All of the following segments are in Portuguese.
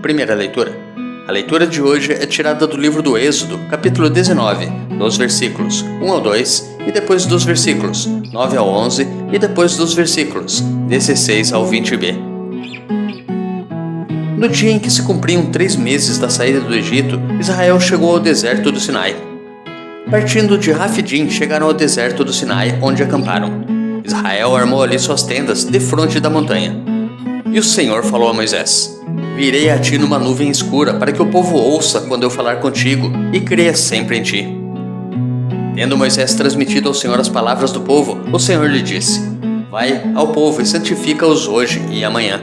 Primeira leitura. A leitura de hoje é tirada do livro do Êxodo, capítulo 19, dos versículos 1 ao 2 e depois dos versículos 9 ao 11 e depois dos versículos 16 ao 20b. No dia em que se cumpriam 3 meses da saída do Egito, Israel chegou ao deserto do Sinai. Partindo de Rafidim, chegaram ao deserto do Sinai, onde acamparam. Israel armou ali suas tendas defronte da montanha. E o Senhor falou a Moisés: Virei a ti numa nuvem escura, para que o povo ouça quando eu falar contigo, e creia sempre em ti. Tendo Moisés transmitido ao Senhor as palavras do povo, o Senhor lhe disse: Vai ao povo e santifica-os hoje e amanhã.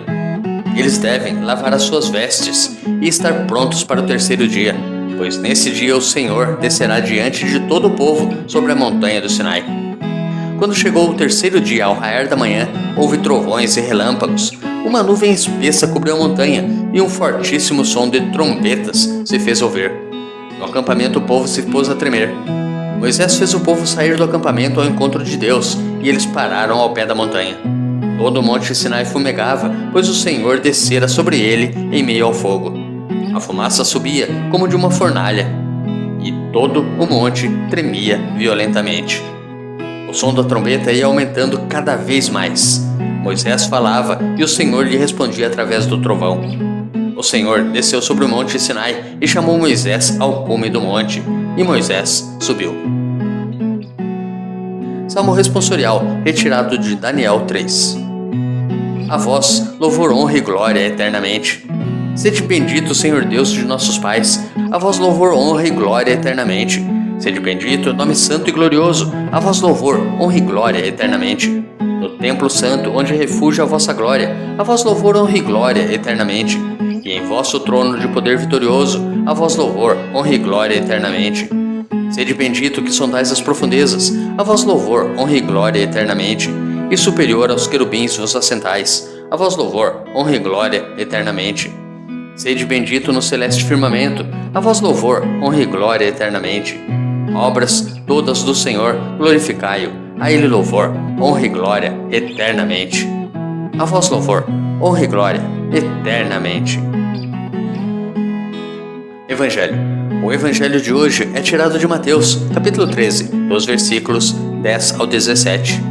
Eles devem lavar as suas vestes e estar prontos para o terceiro dia, pois nesse dia o Senhor descerá diante de todo o povo sobre a montanha do Sinai. Quando chegou o terceiro dia, ao raiar da manhã, houve trovões e relâmpagos. Uma nuvem espessa cobriu a montanha e um fortíssimo som de trombetas se fez ouvir. No acampamento o povo se pôs a tremer. Moisés fez o povo sair do acampamento ao encontro de Deus e eles pararam ao pé da montanha. Todo o monte Sinai fumegava, pois o Senhor descera sobre ele em meio ao fogo. A fumaça subia como de uma fornalha e todo o monte tremia violentamente. O som da trombeta ia aumentando cada vez mais. Moisés falava e o Senhor lhe respondia através do trovão. O Senhor desceu sobre o monte Sinai e chamou Moisés ao cume do monte, e Moisés subiu. Salmo responsorial, retirado de Daniel 3. A vós, louvor, honra e glória eternamente. Sede bendito, Senhor Deus de nossos pais, a vós louvor, honra e glória eternamente. Sede bendito, nome santo e glorioso, a vós louvor, honra e glória eternamente. No templo santo, onde refugia a vossa glória, a vós louvor, honra e glória eternamente. E em vosso trono de poder vitorioso, a vós louvor, honra e glória eternamente. Sede bendito que sondais as profundezas, a vós louvor, honra e glória eternamente. E superior aos querubins vos assentais, a vós louvor, honra e glória eternamente. Sede bendito no celeste firmamento, a vós louvor, honra e glória eternamente. Obras todas do Senhor, glorificai-o, a Ele louvor, honra e glória eternamente. A vós louvor, honra e glória eternamente. Evangelho. O Evangelho de hoje é tirado de Mateus, capítulo 13, dos versículos 10 ao 17.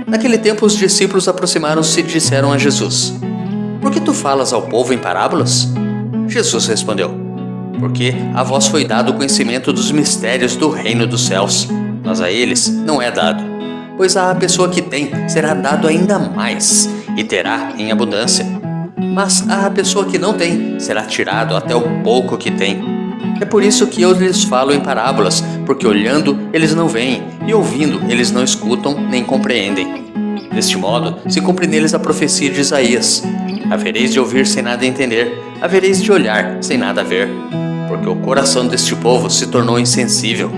Naquele tempo os discípulos aproximaram-se e disseram a Jesus: Por que tu falas ao povo em parábolas? Jesus respondeu: Porque a vós foi dado o conhecimento dos mistérios do reino dos céus, mas a eles não é dado. Pois à pessoa que tem será dado ainda mais, e terá em abundância. Mas à pessoa que não tem será tirado até o pouco que tem. É por isso que eu lhes falo em parábolas, porque olhando eles não veem, e ouvindo eles não escutam nem compreendem. Deste modo se cumpre neles a profecia de Isaías: Havereis de ouvir sem nada entender, havereis de olhar sem nada ver, porque o coração deste povo se tornou insensível.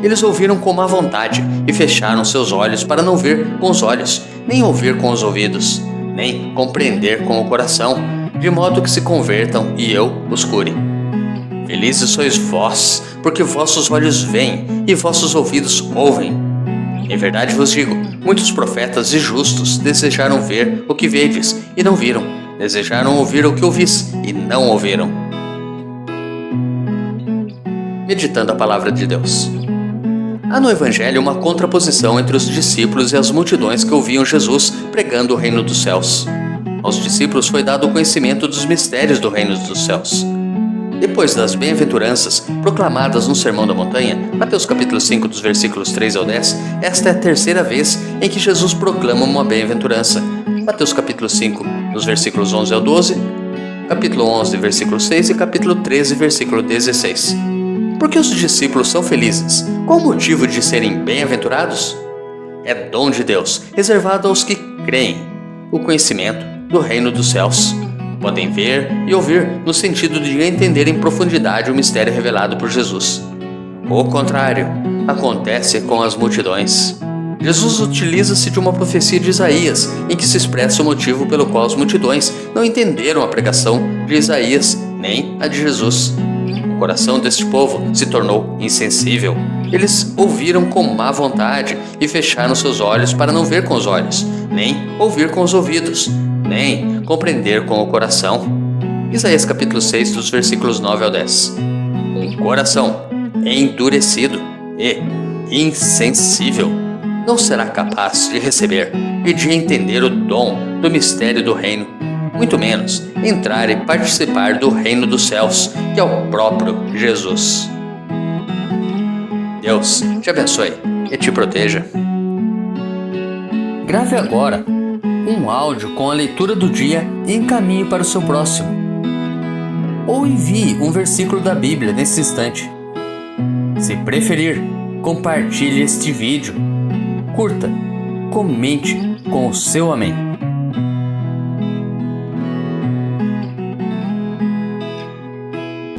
Eles ouviram com má vontade e fecharam seus olhos para não ver com os olhos, nem ouvir com os ouvidos, nem compreender com o coração, de modo que se convertam e eu os cure. Felizes sois vós, porque vossos olhos veem e vossos ouvidos ouvem. Em verdade vos digo, muitos profetas e justos desejaram ver o que vedes e não viram, desejaram ouvir o que ouvis e não ouviram. Meditando a palavra de Deus. Há no Evangelho uma contraposição entre os discípulos e as multidões que ouviam Jesus pregando o reino dos céus. Aos discípulos foi dado o conhecimento dos mistérios do reino dos céus. Depois das bem-aventuranças proclamadas no Sermão da Montanha, Mateus capítulo 5, dos versículos 3 ao 10, esta é a terceira vez em que Jesus proclama uma bem-aventurança. Mateus capítulo 5, dos versículos 11 ao 12, capítulo 11, versículo 6 e capítulo 13, versículo 16. Por que os discípulos são felizes? Qual o motivo de serem bem-aventurados? É dom de Deus, reservado aos que creem, o conhecimento do reino dos céus. Podem ver e ouvir no sentido de entender em profundidade o mistério revelado por Jesus. O contrário acontece com as multidões. Jesus utiliza-se de uma profecia de Isaías, em que se expressa o motivo pelo qual as multidões não entenderam a pregação de Isaías nem a de Jesus. O coração deste povo se tornou insensível. Eles ouviram com má vontade e fecharam seus olhos para não ver com os olhos, nem ouvir com os ouvidos, nem compreender com o coração. Isaías capítulo 6, dos versículos 9 ao 10. Um coração endurecido e insensível não será capaz de receber e de entender o dom do mistério do reino, muito menos entrar e participar do reino dos céus, que é o próprio Jesus. Deus te abençoe e te proteja. Grave agora um áudio com a leitura do dia e encaminhe para o seu próximo. Ou envie um versículo da Bíblia nesse instante. Se preferir, compartilhe este vídeo. Curta, comente com o seu amém.